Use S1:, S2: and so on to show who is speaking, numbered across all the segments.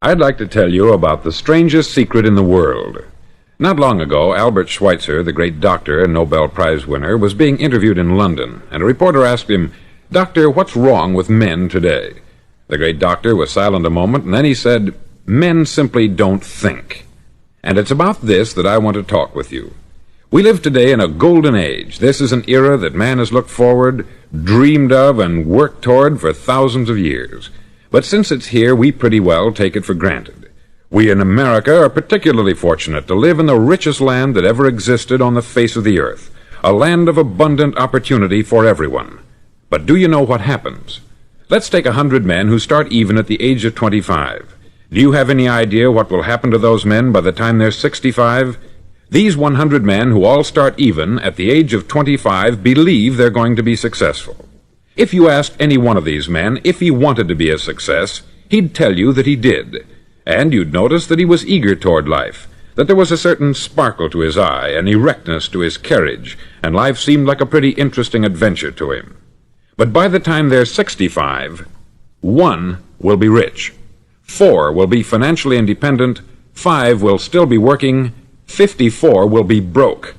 S1: I'd like to tell you about the strangest secret in the world. Not long ago, Albert Schweitzer, the great doctor and Nobel Prize winner, was being interviewed in London, and a reporter asked him, "Doctor, what's wrong with men today?" The great doctor was silent a moment, and then he said, "Men simply don't think." And it's about this that I want to talk with you. We live today in a golden age. This is an era that man has looked forward, dreamed of, and worked toward for thousands of years. But since it's here, we pretty well take it for granted. We in America are particularly fortunate to live in the richest land that ever existed on the face of the earth, a land of abundant opportunity for everyone. But do you know what happens? Let's take 100 men who start even at the age of 25. Do you have any idea what will happen to those men by the time they're 65? These 100 men who all start even at the age of 25 believe they're going to be successful. If you asked any one of these men if he wanted to be a success, he'd tell you that he did. And you'd notice that he was eager toward life, that there was a certain sparkle to his eye, an erectness to his carriage, and life seemed like a pretty interesting adventure to him. But by the time they're 65, 1 will be rich, 4 will be financially independent, 5 will still be working, 54 will be broke.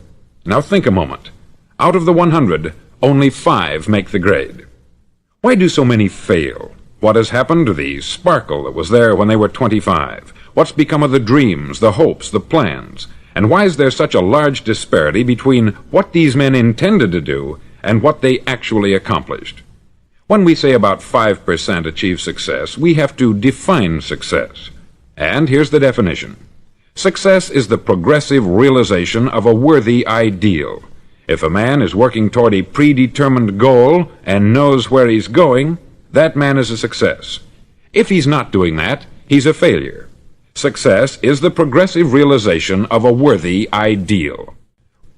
S1: Now think a moment. Out of the 100, only 5 make the grade. Why do so many fail? What has happened to the sparkle that was there when they were 25? What's become of the dreams, the hopes, the plans? And why is there such a large disparity between what these men intended to do and what they actually accomplished? When we say about 5% achieve success, we have to define success. And here's the definition. Success is the progressive realization of a worthy ideal. If a man is working toward a predetermined goal and knows where he's going, that man is a success. If he's not doing that, he's a failure. Success is the progressive realization of a worthy ideal.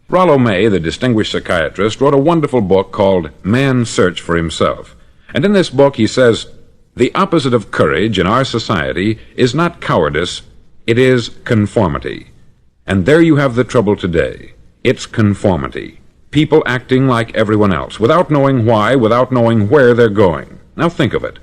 S1: Rollo May, the distinguished psychiatrist, wrote a wonderful book called Man's Search for Himself. And in this book he says, the opposite of courage in our society is not cowardice, it is conformity. And there you have the trouble today. It's conformity. People acting like everyone else, without knowing why, without knowing where they're going. Now think of it.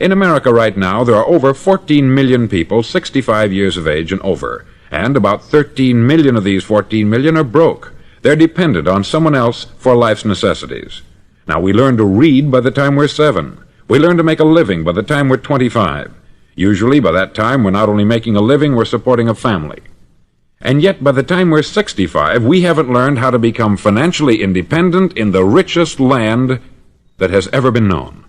S1: In America right now, there are over 14 million people 65 years of age and over, and about 13 million of these 14 million are broke. They're dependent on someone else for life's necessities. Now, we learn to read by the time we're 7. We learn to make a living by the time we're 25. Usually, by that time, we're not only making a living, we're supporting a family. And yet, by the time we're 65, we haven't learned how to become financially independent in the richest land that has ever been known.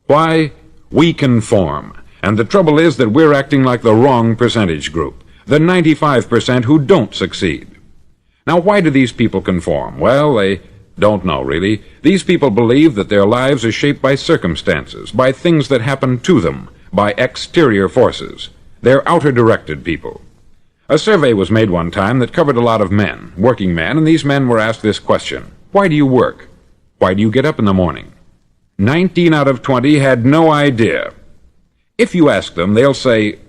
S1: Why? We conform. And the trouble is that we're acting like the wrong percentage group, the 95% who don't succeed. Now, why do these people conform? Well, they don't know, really. These people believe that their lives are shaped by circumstances, by things that happen to them, by exterior forces. They're outer-directed people. A survey was made one time that covered a lot of men, working men, and these men were asked this question. Why do you work? Why do you get up in the morning? 19 out of 20 had no idea. If you ask them, they'll say,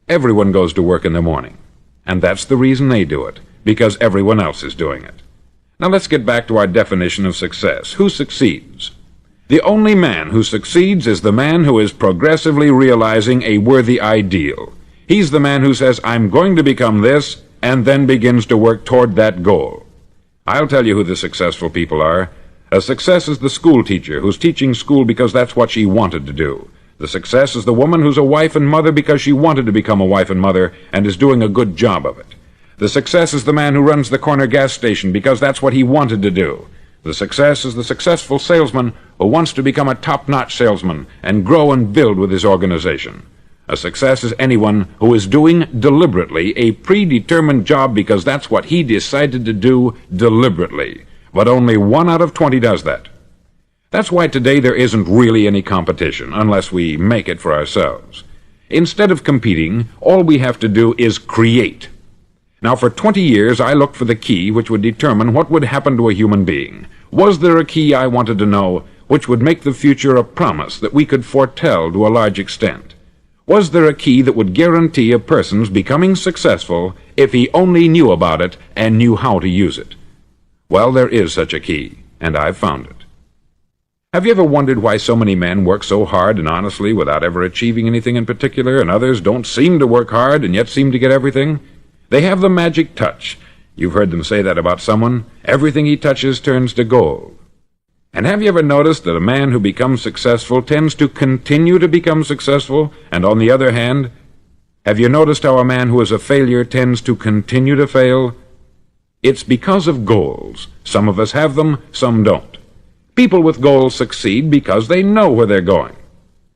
S1: everyone goes to work in the morning. And that's the reason they do it, because everyone else is doing it. Now let's get back to our definition of success. Who succeeds? The only man who succeeds is the man who is progressively realizing a worthy ideal. He's the man who says, I'm going to become this, and then begins to work toward that goal. I'll tell you who the successful people are. A success is the school teacher who's teaching school because that's what she wanted to do. The success is the woman who's a wife and mother because she wanted to become a wife and mother and is doing a good job of it. The success is the man who runs the corner gas station because that's what he wanted to do. The success is the successful salesman who wants to become a top-notch salesman and grow and build with his organization. A success is anyone who is doing deliberately a predetermined job because that's what he decided to do deliberately. But only 1 out of 20 does that. That's why today there isn't really any competition, unless we make it for ourselves. Instead of competing, all we have to do is create. Now, for 20 years, I looked for the key which would determine what would happen to a human being. Was there a key I wanted to know which would make the future a promise that we could foretell to a large extent? Was there a key that would guarantee a person's becoming successful if he only knew about it and knew how to use it? Well, there is such a key, and I've found it. Have you ever wondered why so many men work so hard and honestly without ever achieving anything in particular, and others don't seem to work hard and yet seem to get everything? They have the magic touch. You've heard them say that about someone. Everything he touches turns to gold. And have you ever noticed that a man who becomes successful tends to continue to become successful, and on the other hand, have you noticed how a man who is a failure tends to continue to fail? It's because of goals. Some of us have them, some don't. People with goals succeed because they know where they're going.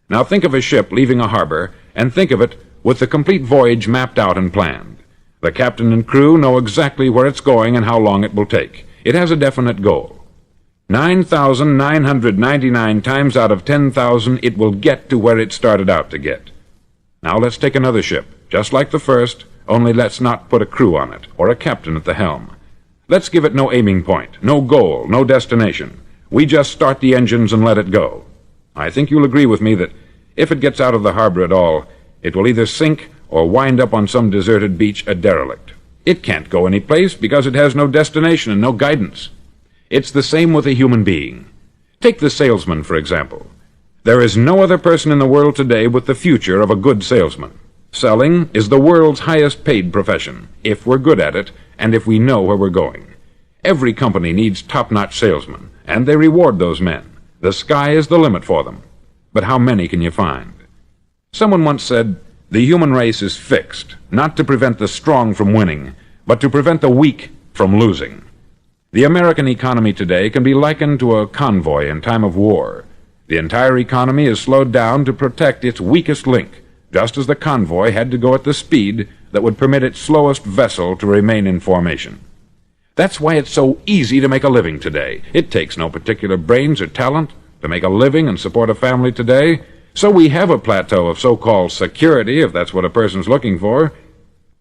S1: Now think of a ship leaving a harbor, and think of it with the complete voyage mapped out and planned. The captain and crew know exactly where it's going and how long it will take. It has a definite goal. 9,999 times out of 10,000 it will get to where it started out to get. Now let's take another ship, just like the first, only let's not put a crew on it, or a captain at the helm. Let's give it no aiming point, no goal, no destination. We just start the engines and let it go. I think you'll agree with me that if it gets out of the harbor at all, it will either sink or wind up on some deserted beach a derelict. It can't go any place because it has no destination and no guidance. It's the same with a human being. Take the salesman, for example. There is no other person in the world today with the future of a good salesman. Selling is the world's highest paid profession, if we're good at it and if we know where we're going. Every company needs top-notch salesmen, and they reward those men. The sky is the limit for them. But how many can you find? Someone once said, the human race is fixed, not to prevent the strong from winning, but to prevent the weak from losing. The American economy today can be likened to a convoy in time of war. The entire economy is slowed down to protect its weakest link, just as the convoy had to go at the speed that would permit its slowest vessel to remain in formation. That's why it's so easy to make a living today. It takes no particular brains or talent to make a living and support a family today. So we have a plateau of so-called security, if that's what a person's looking for.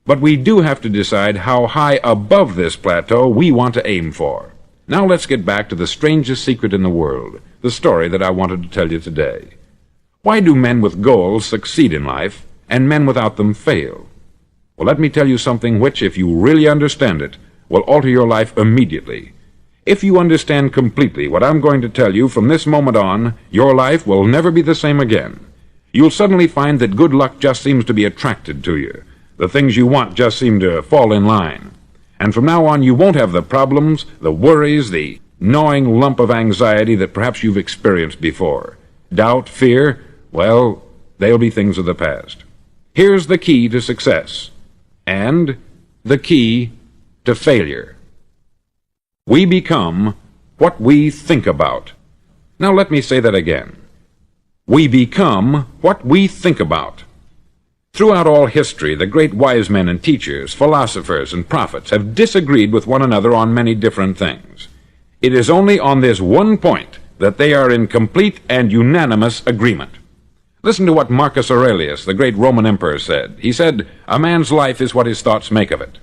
S1: But we do have to decide how high above this plateau we want to aim for. Now let's get back to the strangest secret in the world, the story that I wanted to tell you today. Why do men with goals succeed in life, and men without them fail? Well, let me tell you something which, if you really understand it, will alter your life immediately. If you understand completely what I'm going to tell you from this moment on, your life will never be the same again. You'll suddenly find that good luck just seems to be attracted to you. The things you want just seem to fall in line. And from now on, you won't have the problems, the worries, the gnawing lump of anxiety that perhaps you've experienced before. Doubt, fear, well, they'll be things of the past. Here's the key to success, and the key to failure. We become what we think about. Now let me say that again. We become what we think about. Throughout all history, the great wise men and teachers, philosophers and prophets have disagreed with one another on many different things. It is only on this one point that they are in complete and unanimous agreement. Listen to what Marcus Aurelius, the great Roman emperor, said. He said, "A man's life is what his thoughts make of it."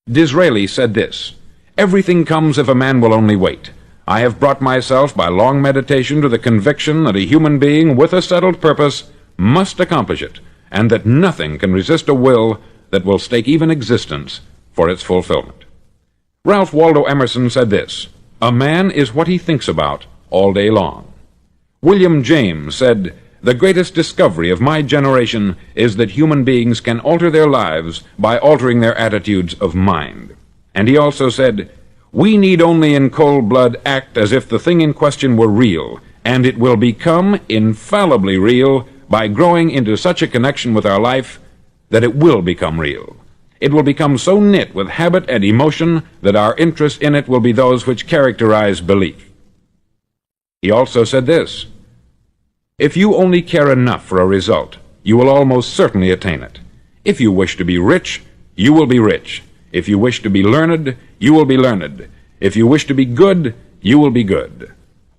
S1: Disraeli said this, "Everything comes if a man will only wait. I have brought myself by long meditation to the conviction that a human being with a settled purpose must accomplish it, and that nothing can resist a will that will stake even existence for its fulfillment." Ralph Waldo Emerson said this, "A man is what he thinks about all day long." William James said, "The greatest discovery of my generation is that human beings can alter their lives by altering their attitudes of mind." And he also said, "We need only in cold blood act as if the thing in question were real, and it will become infallibly real by growing into such a connection with our life that it will become real. It will become so knit with habit and emotion that our interest in it will be those which characterize belief." He also said this, "If you only care enough for a result, you will almost certainly attain it. If you wish to be rich, you will be rich. If you wish to be learned, you will be learned. If you wish to be good, you will be good.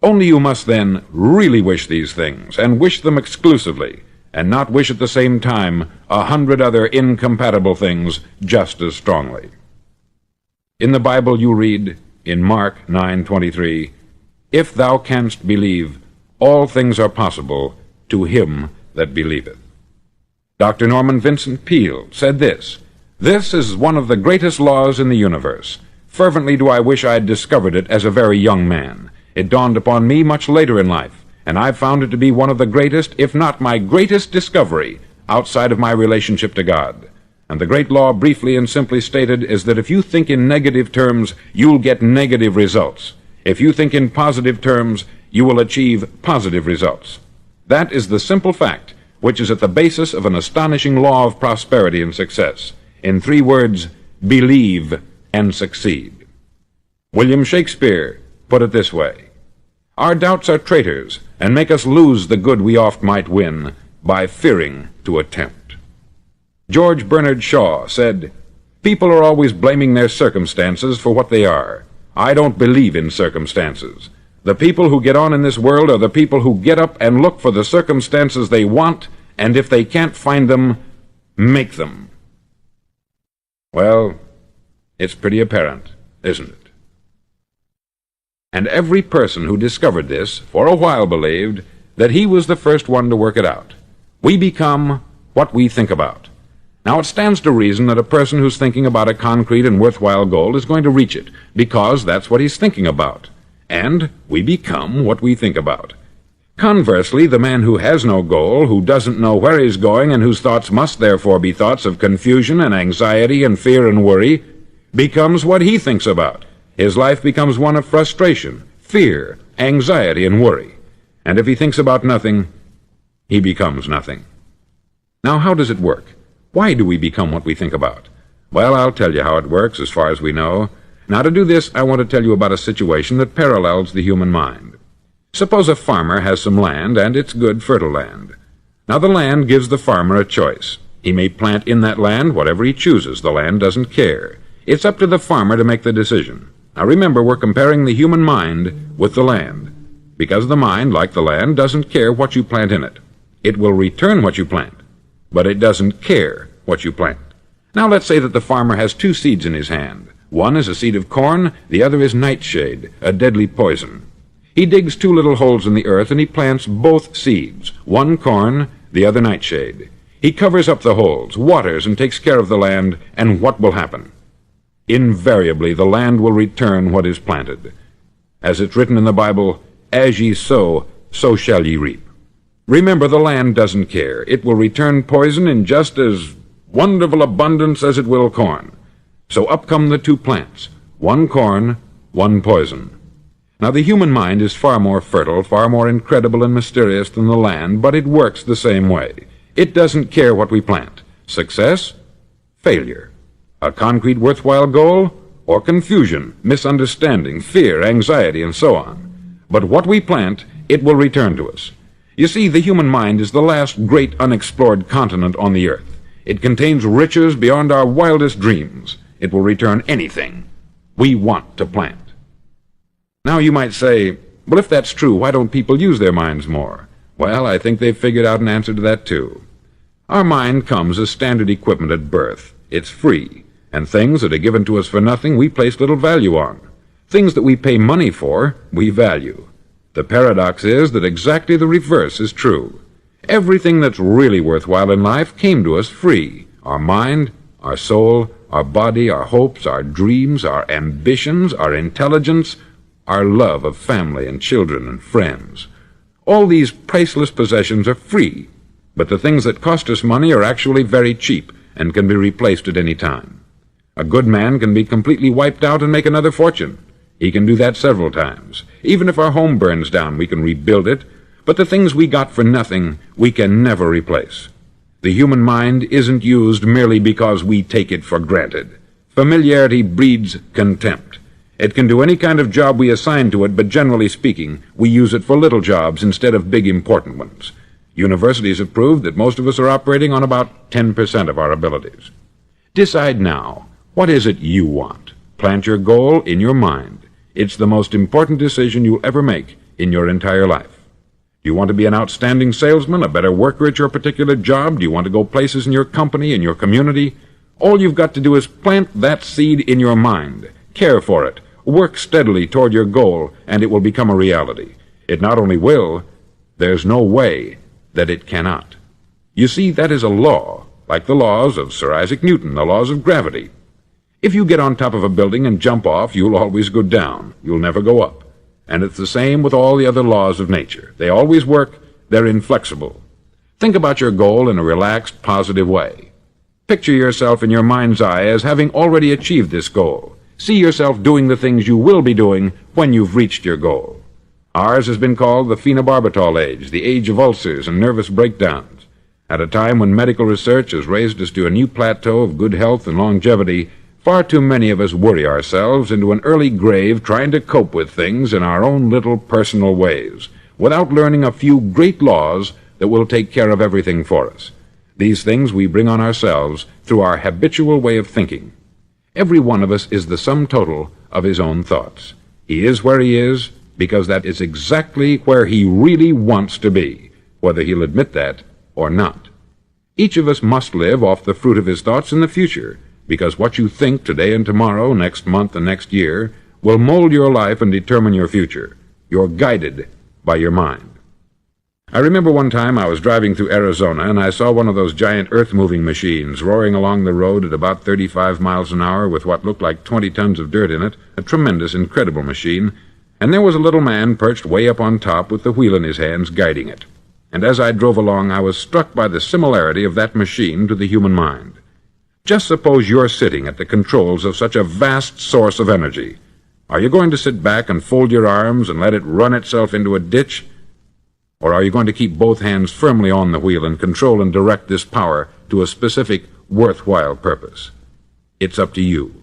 S1: Only you must then really wish these things, and wish them exclusively, and not wish at the same time 100 other incompatible things just as strongly." In the Bible you read, in Mark 9:23, "If thou canst believe, all things are possible to him that believeth." Dr. Norman Vincent Peale said this, "This is one of the greatest laws in the universe. Fervently do I wish I had discovered it as a very young man. It dawned upon me much later in life, and I've found it to be one of the greatest, if not my greatest discovery outside of my relationship to God. And the great law, briefly and simply stated, is that if you think in negative terms, you'll get negative results. If you think in positive terms, you will achieve positive results. That is the simple fact which is at the basis of an astonishing law of prosperity and success. In 3 words, believe and succeed. William Shakespeare put it this way: "Our doubts are traitors, and make us lose the good we oft might win, by fearing to attempt." George Bernard Shaw said, "People are always blaming their circumstances for what they are. I don't believe in circumstances. The people who get on in this world are the people who get up and look for the circumstances they want, and if they can't find them, make them." Well, it's pretty apparent, isn't it? And every person who discovered this for a while believed that he was the first one to work it out. We become what we think about. Now, it stands to reason that a person who's thinking about a concrete and worthwhile goal is going to reach it, because that's what he's thinking about. And we become what we think about. Conversely, the man who has no goal, who doesn't know where he's going, and whose thoughts must therefore be thoughts of confusion and anxiety and fear and worry, becomes what he thinks about. His life becomes one of frustration, fear, anxiety, and worry. And if he thinks about nothing, he becomes nothing. Now, how does it work? Why do we become what we think about? Well, I'll tell you how it works as far as we know. Now, to do this, I want to tell you about a situation that parallels the human mind. Suppose a farmer has some land, and it's good, fertile land. Now, the land gives the farmer a choice. He may plant in that land whatever he chooses. The land doesn't care. It's up to the farmer to make the decision. Now, remember, we're comparing the human mind with the land, because the mind, like the land, doesn't care what you plant in it. It will return what you plant, but it doesn't care what you plant. Now, let's say that the farmer has 2 seeds in his hand. One is a seed of corn, the other is nightshade, a deadly poison. He digs 2 little holes in the earth, and he plants both seeds, one corn, the other nightshade. He covers up the holes, waters, and takes care of the land, and what will happen? Invariably, the land will return what is planted. As it's written in the Bible, "As ye sow, so shall ye reap." Remember, the land doesn't care. It will return poison in just as wonderful abundance as it will corn. So up come the 2 plants, one corn, one poison. Now, the human mind is far more fertile, far more incredible and mysterious than the land, but it works the same way. It doesn't care what we plant. Success, failure. A concrete worthwhile goal, or confusion, misunderstanding, fear, anxiety, and so on. But what we plant, it will return to us. You see, the human mind is the last great unexplored continent on the earth. It contains riches beyond our wildest dreams. It will return anything we want to plant. Now, you might say, well, if that's true, why don't people use their minds more? Well, I think they've figured out an answer to that, too. Our mind comes as standard equipment at birth. It's free, and things that are given to us for nothing we place little value on. Things that we pay money for, we value. The paradox is that exactly the reverse is true. Everything that's really worthwhile in life came to us free. Our mind, our soul, our body, our hopes, our dreams, our ambitions, our intelligence, our love of family and children and friends. All these priceless possessions are free, but the things that cost us money are actually very cheap and can be replaced at any time. A good man can be completely wiped out and make another fortune. He can do that several times. Even if our home burns down, we can rebuild it, but the things we got for nothing, we can never replace. The human mind isn't used merely because we take it for granted. Familiarity breeds contempt. It can do any kind of job we assign to it, but generally speaking, we use it for little jobs instead of big important ones. Universities have proved that most of us are operating on about 10% of our abilities. Decide now, what is it you want? Plant your goal in your mind. It's the most important decision you'll ever make in your entire life. Do you want to be an outstanding salesman, a better worker at your particular job? Do you want to go places in your company, in your community? All you've got to do is plant that seed in your mind. Care for it. Work steadily toward your goal, and it will become a reality. It not only will, there's no way that it cannot. You see, that is a law, like the laws of Sir Isaac Newton, the laws of gravity. If you get on top of a building and jump off, you'll always go down. You'll never go up. And it's the same with all the other laws of nature. They always work. They're inflexible. Think about your goal in a relaxed, positive way. Picture yourself in your mind's eye as having already achieved this goal. See yourself doing the things you will be doing when you've reached your goal. Ours has been called the phenobarbital age, the age of ulcers and nervous breakdowns. At a time when medical research has raised us to a new plateau of good health and longevity, far too many of us worry ourselves into an early grave trying to cope with things in our own little personal ways, without learning a few great laws that will take care of everything for us. These things we bring on ourselves through our habitual way of thinking. Every one of us is the sum total of his own thoughts. He is where he is because that is exactly where he really wants to be, whether he'll admit that or not. Each of us must live off the fruit of his thoughts in the future, because what you think today and tomorrow, next month and next year, will mold your life and determine your future. You're guided by your mind. I remember one time I was driving through Arizona and I saw one of those giant earth-moving machines roaring along the road at about 35 miles an hour with what looked like 20 tons of dirt in it, a tremendous, incredible machine, and there was a little man perched way up on top with the wheel in his hands guiding it. And as I drove along, I was struck by the similarity of that machine to the human mind. Just suppose you're sitting at the controls of such a vast source of energy. Are you going to sit back and fold your arms and let it run itself into a ditch? Or are you going to keep both hands firmly on the wheel and control and direct this power to a specific, worthwhile purpose? It's up to you.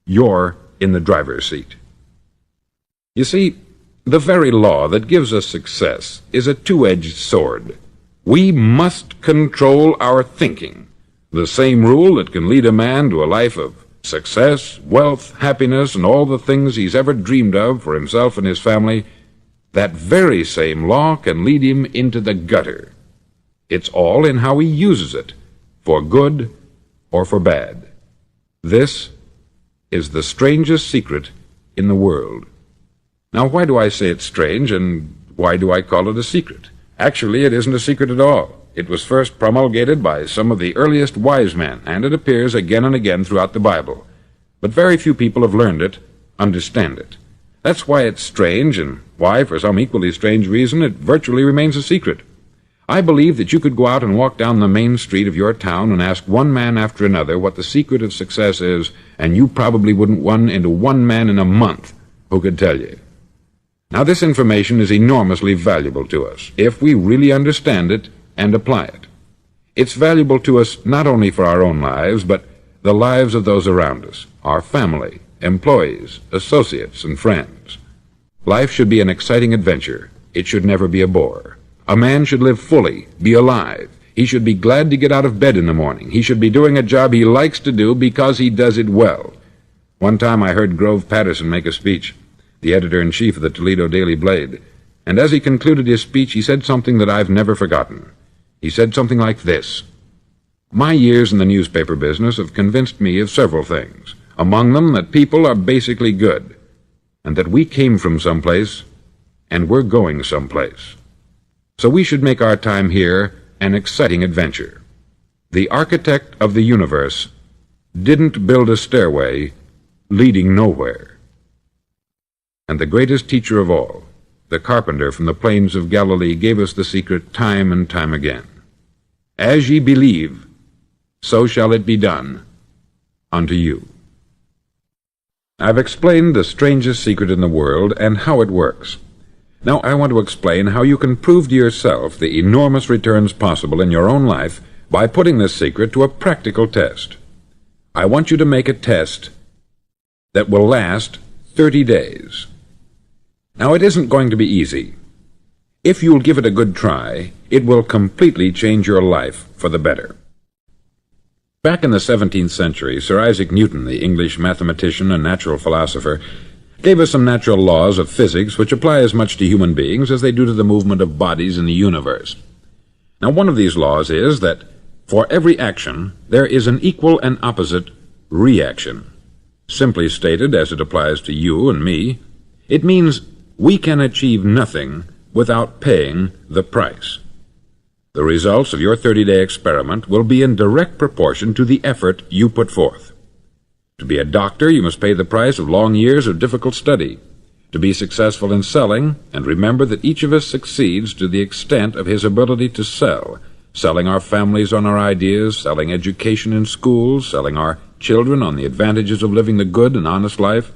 S1: You're in the driver's seat. You see, the very law that gives us success is a two-edged sword. We must control our thinking. The same rule that can lead a man to a life of success, wealth, happiness, and all the things he's ever dreamed of for himself and his family, that very same law can lead him into the gutter. It's all in how he uses it, for good or for bad. This is the strangest secret in the world. Now, why do I say it's strange, and why do I call it a secret? Actually, it isn't a secret at all. It was first promulgated by some of the earliest wise men, and it appears again and again throughout the Bible. But very few people have learned it, understand it. That's why it's strange, and why, for some equally strange reason, it virtually remains a secret. I believe that you could go out and walk down the main street of your town and ask one man after another what the secret of success is, and you probably wouldn't run into one man in a month who could tell you. Now, this information is enormously valuable to us, if we really understand it and apply it. It's valuable to us not only for our own lives, but the lives of those around us, our family, employees, associates, and friends. Life should be an exciting adventure. It should never be a bore. A man should live fully, be alive. He should be glad to get out of bed in the morning. He should be doing a job he likes to do because he does it well. One time I heard Grove Patterson make a speech, the editor-in-chief of the Toledo Daily Blade, and as he concluded his speech, he said something that I've never forgotten. He said something like this: "My years in the newspaper business have convinced me of several things, among them that people are basically good, and that we came from someplace, and we're going someplace. So we should make our time here an exciting adventure. The architect of the universe didn't build a stairway leading nowhere." And the greatest teacher of all, the carpenter from the plains of Galilee, gave us the secret time and time again. "As ye believe, so shall it be done unto you." I've explained the strangest secret in the world and how it works. Now I want to explain how you can prove to yourself the enormous returns possible in your own life by putting this secret to a practical test. I want you to make a test that will last 30 days. Now, it isn't going to be easy. If you'll give it a good try, it will completely change your life for the better. Back in the 17th century, Sir Isaac Newton, the English mathematician and natural philosopher, gave us some natural laws of physics which apply as much to human beings as they do to the movement of bodies in the universe. Now, one of these laws is that for every action, there is an equal and opposite reaction. Simply stated, as it applies to you and me, it means we can achieve nothing without paying the price. The results of your 30-day experiment will be in direct proportion to the effort you put forth. To be a doctor, you must pay the price of long years of difficult study. to be successful in selling, and remember that each of us succeeds to the extent of his ability to sell, selling our families on our ideas, selling education in schools, selling our children on the advantages of living the good and honest life,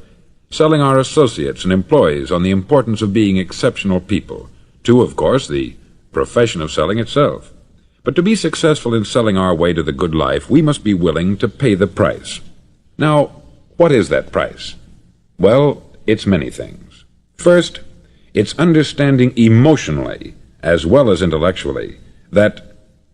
S1: selling our associates and employees on the importance of being exceptional people, to, of course, the profession of selling itself. But to be successful in selling our way to the good life, we must be willing to pay the price. Now, what is that price? Well, it's many things. First, it's understanding emotionally, as well as intellectually, that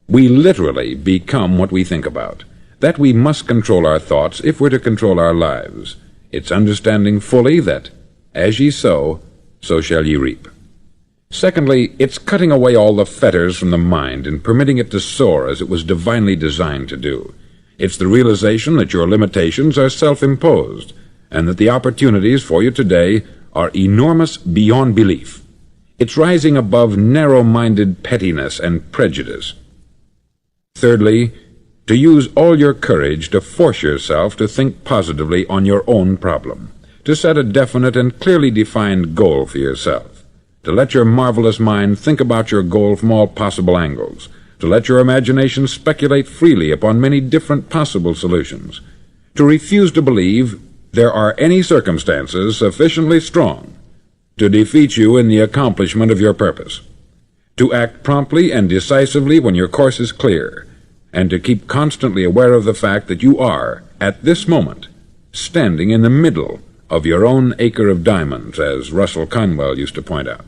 S1: we literally become what we think about, that we must control our thoughts if we're to control our lives. It's understanding fully that, as ye sow, so shall ye reap. Secondly, it's cutting away all the fetters from the mind and permitting it to soar as it was divinely designed to do. It's the realization that your limitations are self-imposed, and that the opportunities for you today are enormous beyond belief. It's rising above narrow-minded pettiness and prejudice. Thirdly, to use all your courage to force yourself to think positively on your own problem, to set a definite and clearly defined goal for yourself, to let your marvelous mind think about your goal from all possible angles, to let your imagination speculate freely upon many different possible solutions, to refuse to believe there are any circumstances sufficiently strong to defeat you in the accomplishment of your purpose, to act promptly and decisively when your course is clear, and to keep constantly aware of the fact that you are, at this moment, standing in the middle of your own acre of diamonds, as Russell Conwell used to point out.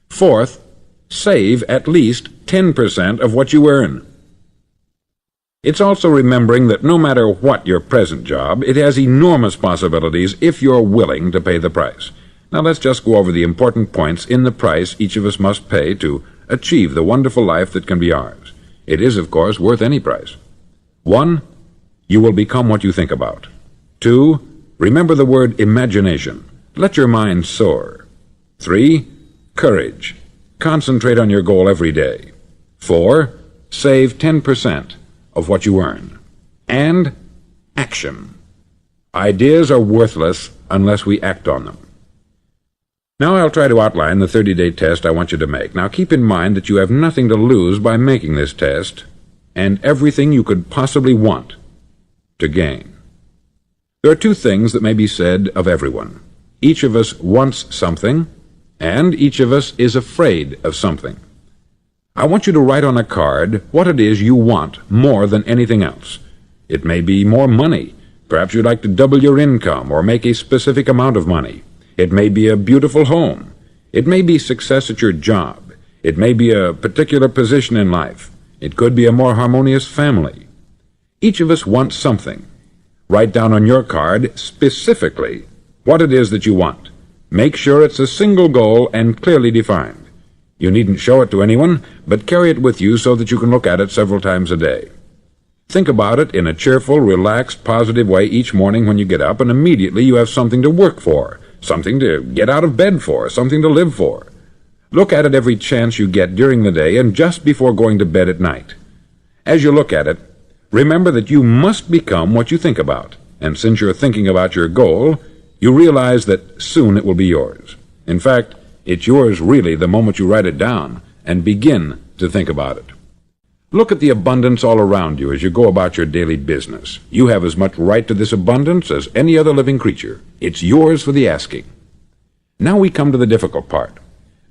S1: Fourth, save at least 10% of what you earn. It's also remembering that no matter what your present job, it has enormous possibilities if you're willing to pay the price. Now let's just go over the important points in the price each of us must pay to achieve the wonderful life that can be ours. It is, of course, worth any price. 1. You will become what you think about. 2. Remember the word imagination. Let your mind soar. 3. Courage. Concentrate on your goal every day. 4. Save 10% of what you earn. And action. Ideas are worthless unless we act on them. Now I'll try to outline the 30-day test I want you to make. Now keep in mind that you have nothing to lose by making this test, and everything you could possibly want to gain. There are two things that may be said of everyone. Each of us wants something, and each of us is afraid of something. I want you to write on a card what it is you want more than anything else. It may be more money. Perhaps you'd like to double your income or make a specific amount of money. It may be a beautiful home. It may be success at your job. It may be a particular position in life. It could be a more harmonious family. Each of us wants something. Write down on your card specifically what it is that you want. Make sure it's a single goal and clearly defined. You needn't show it to anyone, but carry it with you so that you can look at it several times a day. Think about it in a cheerful, relaxed, positive way each morning when you get up, and immediately you have something to work for, something to get out of bed for, something to live for. Look at it every chance you get during the day and just before going to bed at night. As you look at it, remember that you must become what you think about, and since you're thinking about your goal, you realize that soon it will be yours. In fact, it's yours really the moment you write it down and begin to think about it. Look at the abundance all around you as you go about your daily business. You have as much right to this abundance as any other living creature. It's yours for the asking. Now we come to the difficult part.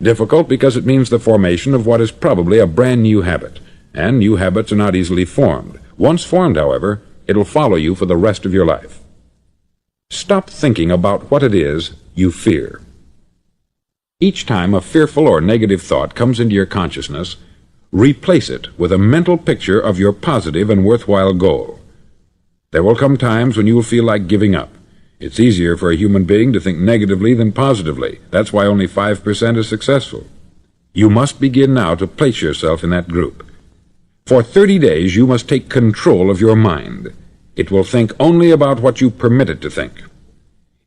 S1: Difficult because it means the formation of what is probably a brand new habit, and new habits are not easily formed. Once formed, however, it'll follow you for the rest of your life. Stop thinking about what it is you fear. Each time a fearful or negative thought comes into your consciousness, replace it with a mental picture of your positive and worthwhile goal. There will come times when you will feel like giving up. It's easier for a human being to think negatively than positively. That's why only 5% is successful. You must begin now to place yourself in that group. For 30 days you must take control of your mind. It will think only about what you permit it to think.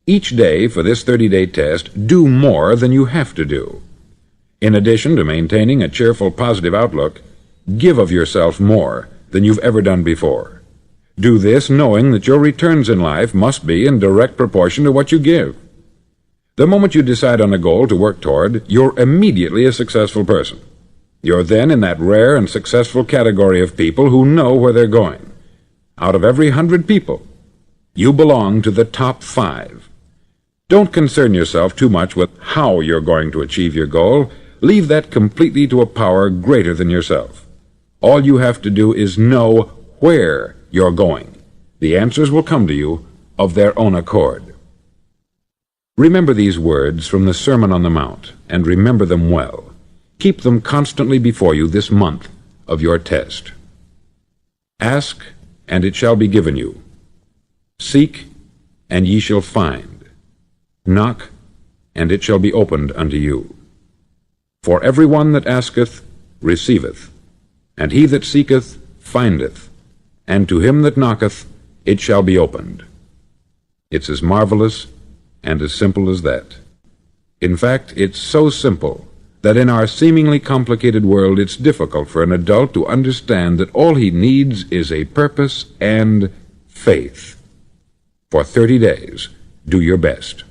S1: Each day for this 30-day test, do more than you have to do. In addition to maintaining a cheerful, positive outlook, give of yourself more than you've ever done before. Do this knowing that your returns in life must be in direct proportion to what you give. The moment you decide on a goal to work toward, you're immediately a successful person. You're then in that rare and successful category of people who know where they're going. Out of every 100 people, you belong to the top 5. Don't concern yourself too much with how you're going to achieve your goal. Leave that completely to a power greater than yourself. All you have to do is know where you're going. The answers will come to you of their own accord. Remember these words from the Sermon on the Mount, and remember them well. Keep them constantly before you this month of your test. Ask, and it shall be given you. Seek, and ye shall find. Knock, and it shall be opened unto you. For every one that asketh receiveth, and he that seeketh findeth, and to him that knocketh it shall be opened. It's as marvelous and as simple as that. In fact, it's so simple that in our seemingly complicated world it's difficult for an adult to understand that all he needs is a purpose and faith. For 30 days, do your best.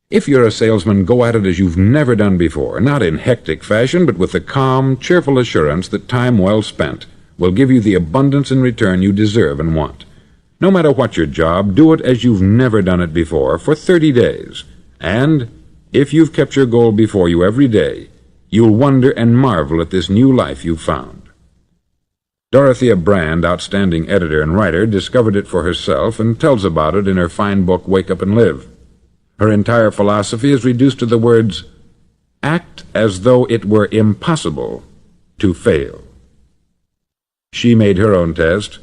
S1: If you're a salesman, go at it as you've never done before, not in hectic fashion, but with the calm, cheerful assurance that time well spent will give you the abundance in return you deserve and want. No matter what your job, do it as you've never done it before for 30 days. And if you've kept your goal before you every day, you'll wonder and marvel at this new life you've found. Dorothea Brand, outstanding editor and writer, discovered it for herself and tells about it in her fine book, Wake Up and Live. Her entire philosophy is reduced to the words, act as though it were impossible to fail. She made her own test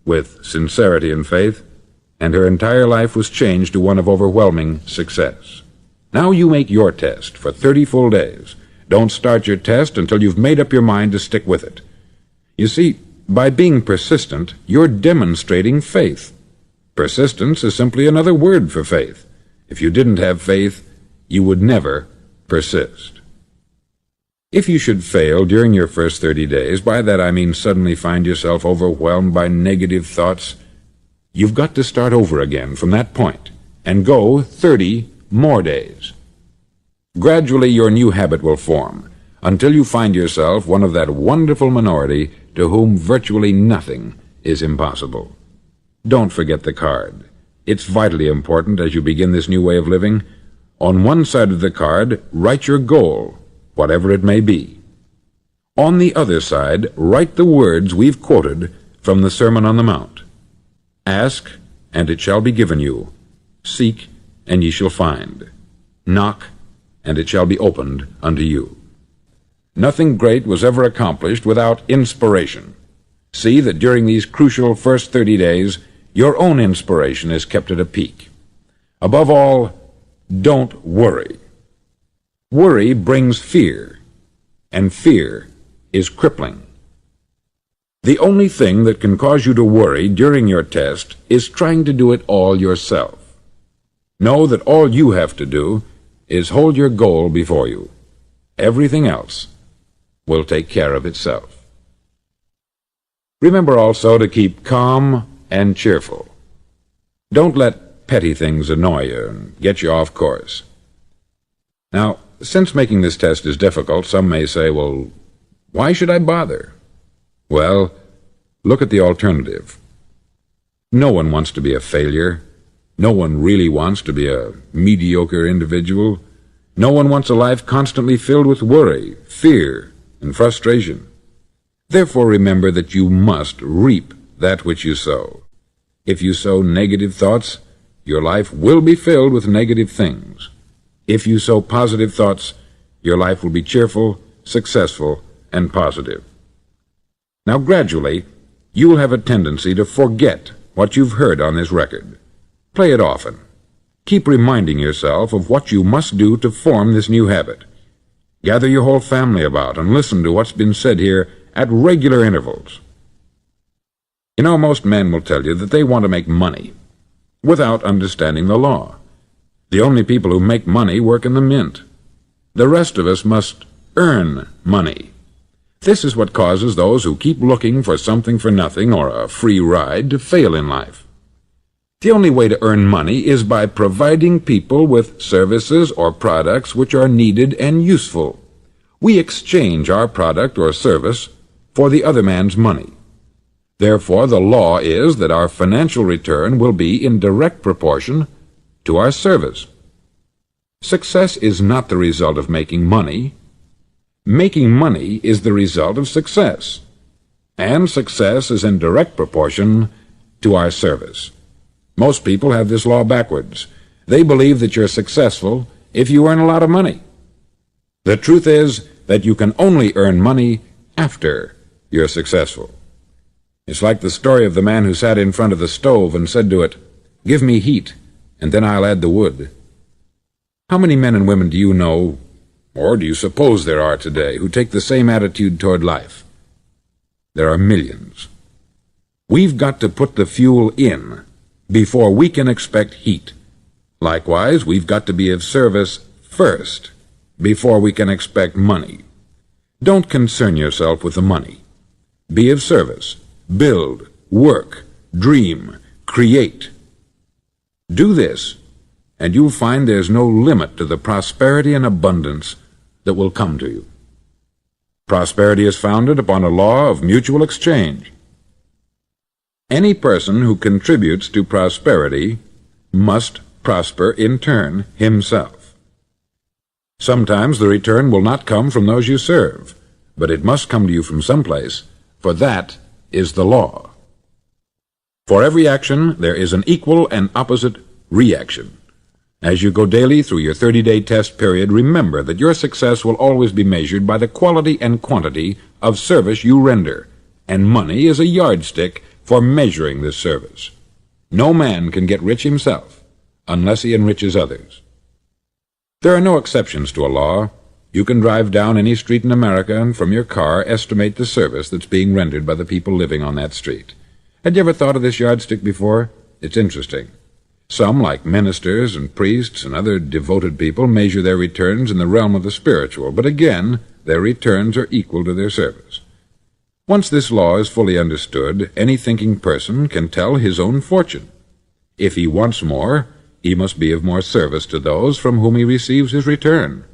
S1: with sincerity and faith, and her entire life was changed to one of overwhelming success. Now you make your test for 30 full days. Don't start your test until you've made up your mind to stick with it. You see, by being persistent, you're demonstrating faith. Persistence is simply another word for faith. If you didn't have faith, you would never persist. If you should fail during your first 30 days, by that I mean suddenly find yourself overwhelmed by negative thoughts, you've got to start over again from that point and go 30 more days. Gradually your new habit will form until you find yourself one of that wonderful minority to whom virtually nothing is impossible. Don't forget the card. It's vitally important as you begin this new way of living. On one side of the card, write your goal, whatever it may be. On the other side, write the words we've quoted from the Sermon on the Mount. Ask, and it shall be given you. Seek, and ye shall find. Knock, and it shall be opened unto you. Nothing great was ever accomplished without inspiration. See that during these crucial first 30 days, your own inspiration is kept at a peak. Above all, don't worry. Worry brings fear, and fear is crippling. The only thing that can cause you to worry during your test is trying to do it all yourself. Know that all you have to do is hold your goal before you. Everything else will take care of itself. Remember also to keep calm and cheerful. Don't let petty things annoy you and get you off course. Now, since making this test is difficult, some may say, well, why should I bother? Well, look at the alternative. No one wants to be a failure. No one really wants to be a mediocre individual. No one wants a life constantly filled with worry, fear, and frustration. Therefore, remember that you must reap that which you sow. If you sow negative thoughts, your life will be filled with negative things. If you sow positive thoughts, your life will be cheerful, successful, and positive. Now, gradually, you will have a tendency to forget what you've heard on this record. Play it often. Keep reminding yourself of what you must do to form this new habit. Gather your whole family about and listen to what's been said here at regular intervals. You know, most men will tell you that they want to make money without understanding the law. The only people who make money work in the mint. The rest of us must earn money. This is what causes those who keep looking for something for nothing or a free ride to fail in life. The only way to earn money is by providing people with services or products which are needed and useful. We exchange our product or service for the other man's money. Therefore, the law is that our financial return will be in direct proportion to our service. Success is not the result of making money. Making money is the result of success, and success is in direct proportion to our service. Most people have this law backwards. They believe that you're successful if you earn a lot of money. The truth is that you can only earn money after you're successful. It's like the story of the man who sat in front of the stove and said to it, "Give me heat, and then I'll add the wood." How many men and women do you know, or do you suppose there are today, who take the same attitude toward life? There are millions. We've got to put the fuel in before we can expect heat. Likewise, we've got to be of service first before we can expect money. Don't concern yourself with the money. Be of service. Build, work, dream, create. Do this, and you'll find there's no limit to the prosperity and abundance that will come to you. Prosperity is founded upon a law of mutual exchange. Any person who contributes to prosperity must prosper in turn himself. Sometimes the return will not come from those you serve, but it must come to you from someplace, for that is the law. For every action, there is an equal and opposite reaction. As you go daily through your 30-day test period, remember that your success will always be measured by the quality and quantity of service you render, and money is a yardstick for measuring this service. No man can get rich himself unless he enriches others. There are no exceptions to a law. You can drive down any street in America and from your car estimate the service that's being rendered by the people living on that street. Had you ever thought of this yardstick before? It's interesting. Some, like ministers and priests and other devoted people, measure their returns in the realm of the spiritual, but again, their returns are equal to their service. Once this law is fully understood, any thinking person can tell his own fortune. If he wants more, he must be of more service to those from whom he receives his return.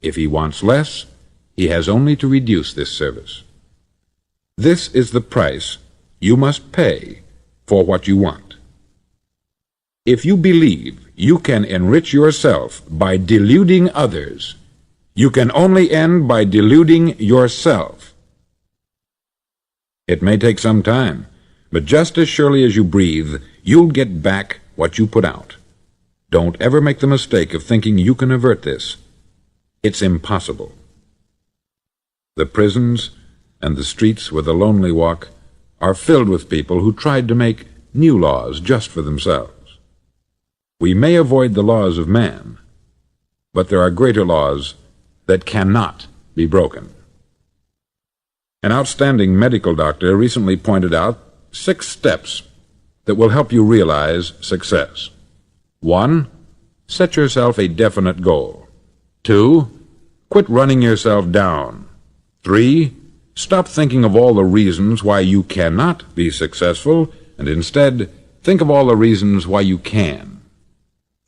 S1: If he wants less, he has only to reduce this service. This is the price you must pay for what you want. If you believe you can enrich yourself by deluding others, you can only end by deluding yourself. It may take some time, but just as surely as you breathe, you'll get back what you put out. Don't ever make the mistake of thinking you can avert this. It's impossible. The prisons and the streets where the lonely walk are filled with people who tried to make new laws just for themselves. We may avoid the laws of man, but there are greater laws that cannot be broken. An outstanding medical doctor recently pointed out 6 steps that will help you realize success. 1. Set yourself a definite goal. 2. Quit running yourself down. 3. Stop thinking of all the reasons why you cannot be successful, and instead think of all the reasons why you can.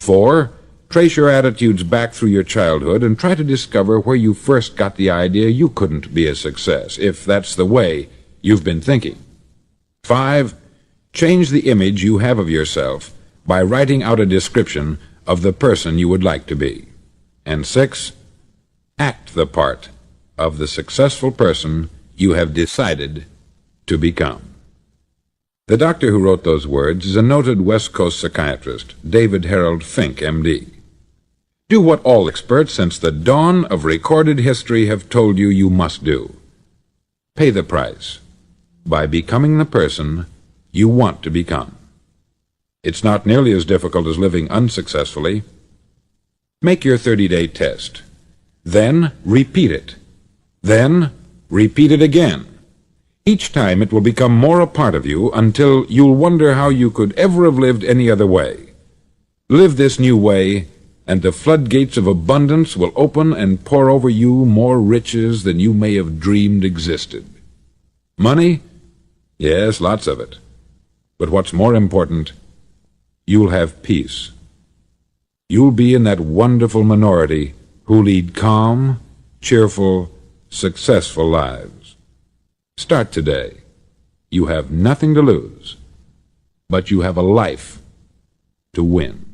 S1: 4. Trace your attitudes back through your childhood and try to discover where you first got the idea you couldn't be a success, if that's the way you've been thinking. 5. Change the image you have of yourself by writing out a description of the person you would like to be. And 6. Act the part of the successful person you have decided to become. The doctor who wrote those words is a noted West Coast psychiatrist, David Harold Fink, M.D. Do what all experts since the dawn of recorded history have told you you must do. Pay the price by becoming the person you want to become. It's not nearly as difficult as living unsuccessfully. Make your 30-day test. Then repeat it. Then repeat it again. Each time it will become more a part of you until you'll wonder how you could ever have lived any other way. Live this new way, and the floodgates of abundance will open and pour over you more riches than you may have dreamed existed. Money? Yes, lots of it. But what's more important you'll have peace. You'll be in that wonderful minority who lead calm, cheerful, successful lives. Start today. You have nothing to lose, but you have a life to win.